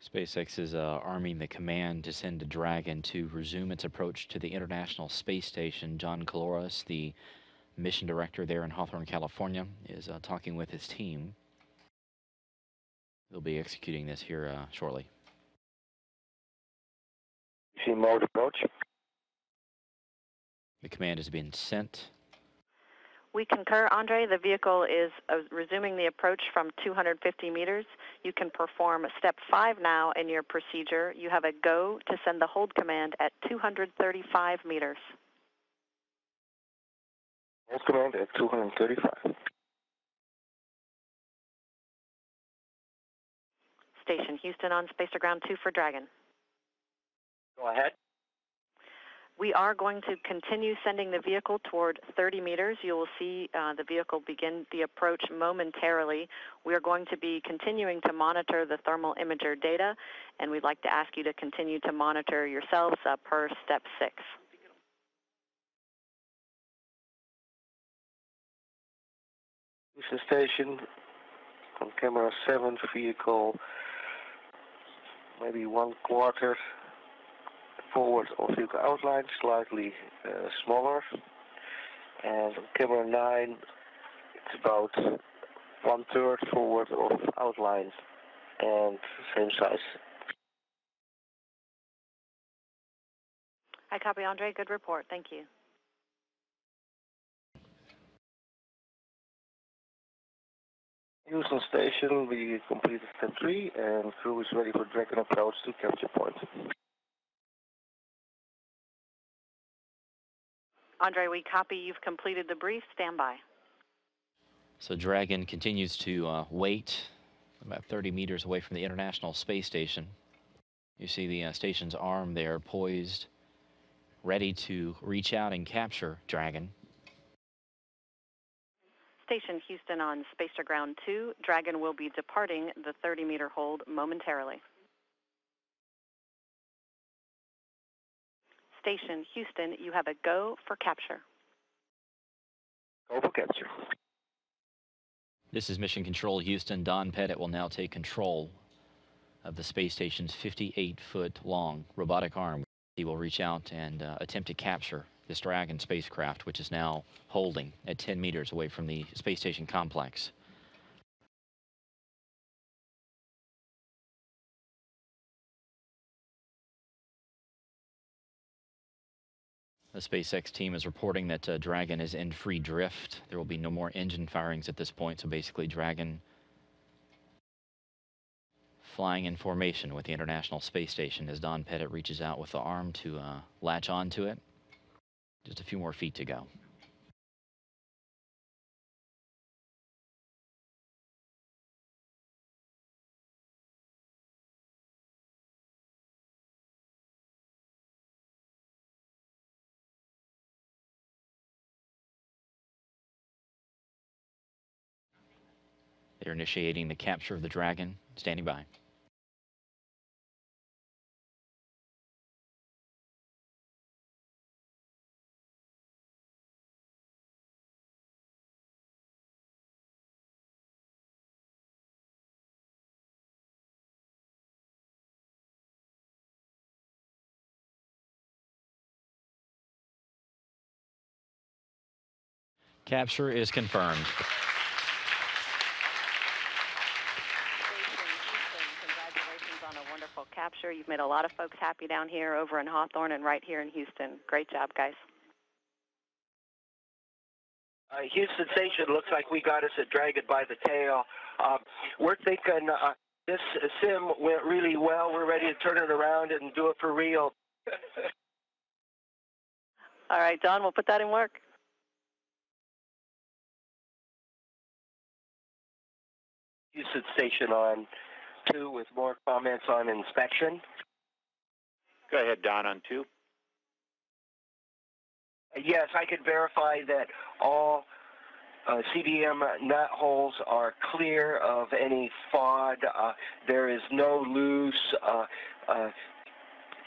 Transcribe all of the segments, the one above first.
SpaceX is arming the command to send a Dragon to resume its approach to the International Space Station. John Caloris, the mission director there in Hawthorne, California, is talking with his team. They'll be executing this here shortly. See mode approach. The command has been sent. We concur, Andre. The vehicle is resuming the approach from 250 meters. You can perform step 5 now in your procedure. You have a go to send the hold command at 235 meters. Hold command at 235. Station Houston on Space to Ground 2 for Dragon. Go ahead. We are going to continue sending the vehicle toward 30 meters. You will see the vehicle begin the approach momentarily. We are going to be continuing to monitor the thermal imager data, and we'd like to ask you to continue to monitor yourselves per step 6. Houston Station, on camera 7, vehicle maybe 1/4 forward of vehicle outline, slightly smaller, and on camera 9 it's about 1/3 forward of outline and same size. I copy, Andre. Good report. Thank you. Houston Station, we completed step 3 and crew is ready for Dragon approach to capture point. Andre, we copy. You've completed the brief. Stand by. So Dragon continues to wait about 30 meters away from the International Space Station. You see the station's arm there poised, ready to reach out and capture Dragon. Station Houston on Space to Ground 2. Dragon will be departing the 30-meter hold momentarily. Station Houston, you have a go for capture. Go for capture. This is Mission Control Houston. Don Pettit will now take control of the space station's 58-foot-long robotic arm. He will reach out and attempt to capture this Dragon spacecraft, which is now holding at 10 meters away from the space station complex. The SpaceX team is reporting that Dragon is in free drift. There will be no more engine firings at this point, so basically Dragon flying in formation with the International Space Station as Don Pettit reaches out with the arm to latch onto it. Just a few more feet to go. They're initiating the capture of the Dragon. Standing by. Capture is confirmed. Congratulations on a wonderful capture. You've made a lot of folks happy down here over in Hawthorne and right here in Houston. Great job, guys. Houston Station, looks like we got us a Dragon by the tail. We're thinking this sim went really well. We're ready to turn it around and do it for real. All right, Don, we'll put that in work. Houston Station on 2 with more comments on inspection. Go ahead, Don, on 2. Yes, I can verify that all CDM nut holes are clear of any FOD. There is no loose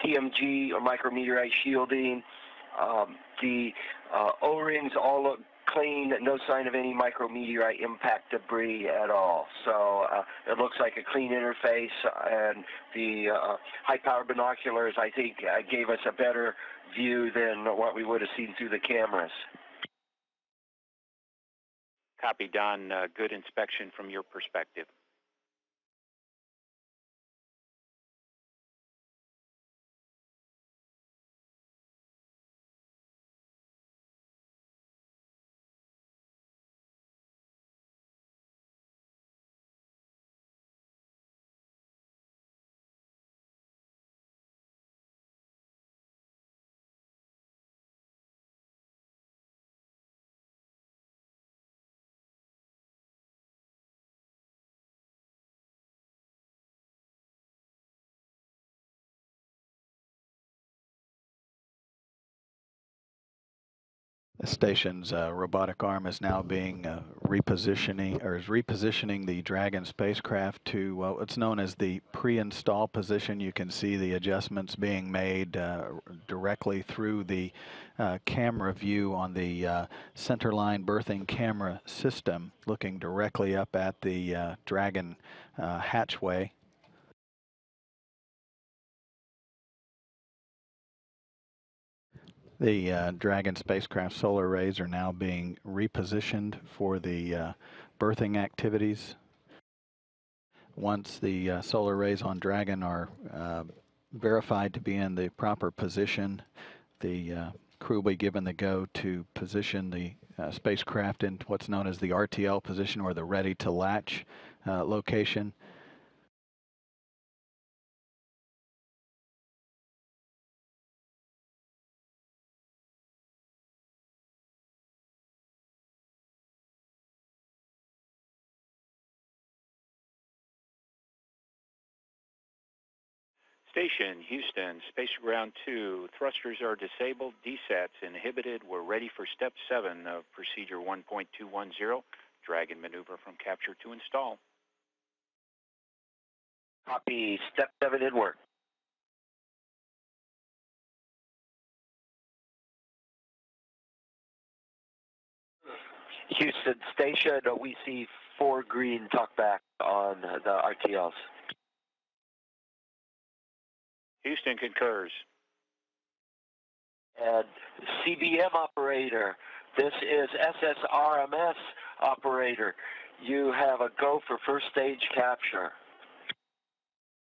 TMG or micrometeorite shielding. The O-rings all look clean, no sign of any micrometeorite impact debris at all. So it looks like a clean interface, and the high-power binoculars, I think, gave us a better view than what we would have seen through the cameras. Copy, Don. Good inspection from your perspective. The station's robotic arm is now being repositioning the Dragon spacecraft to what's known as the pre-install position. You can see the adjustments being made directly through the camera view on the centerline berthing camera system, looking directly up at the Dragon hatchway. The Dragon spacecraft solar arrays are now being repositioned for the berthing activities. Once the solar arrays on Dragon are verified to be in the proper position, the crew will be given the go to position the spacecraft in what's known as the RTL position, or the ready to latch location. Station, Houston, Space Ground 2. Thrusters are disabled, DSATs inhibited. We're ready for Step 7 of Procedure 1.210, Dragon maneuver from capture to install. Copy. Step 7 in work. Houston Station, we see 4 green talkback on the RTLs. Houston concurs. And CBM operator, this is SSRMS operator. You have a go for first stage capture.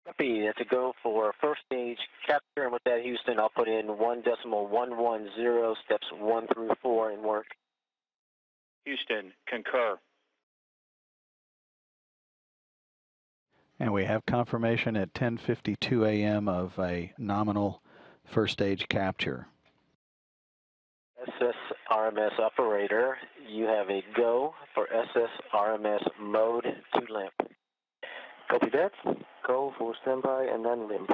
Copy. It's a go for first stage capture, and with that, Houston, I'll put in 1.110 steps 1 through 4 in work. Houston, concur. And we have confirmation at 10:52 a.m. of a nominal first stage capture. SSRMS operator, you have a go for SSRMS mode to limp. Copy that. Go for standby and then limp.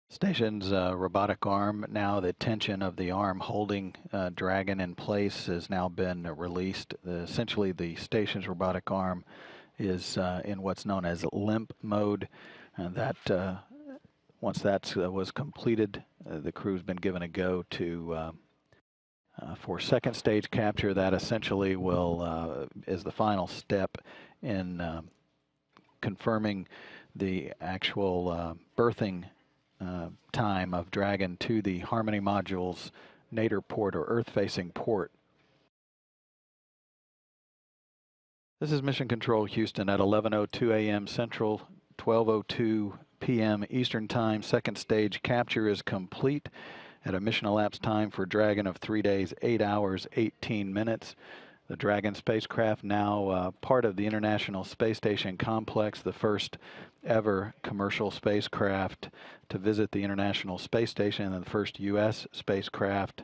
Station's robotic arm, now the tension of the arm holding Dragon in place has now been released. Essentially, the station's robotic arm is in what's known as limp mode, and that once that was completed, the crew's been given a go to for second stage capture. That essentially will is the final step in confirming the actual berthing time of Dragon to the Harmony module's nadir port, or Earth-facing port. This is Mission Control Houston at 11:02 a.m. Central, 12:02 p.m. Eastern Time. Second stage capture is complete at a mission elapsed time for Dragon of 3 days, 8 hours, 18 minutes. The Dragon spacecraft now part of the International Space Station complex, the first ever commercial spacecraft to visit the International Space Station, and the first U.S. spacecraft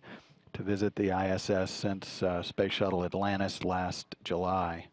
to visit the ISS since Space Shuttle Atlantis last July.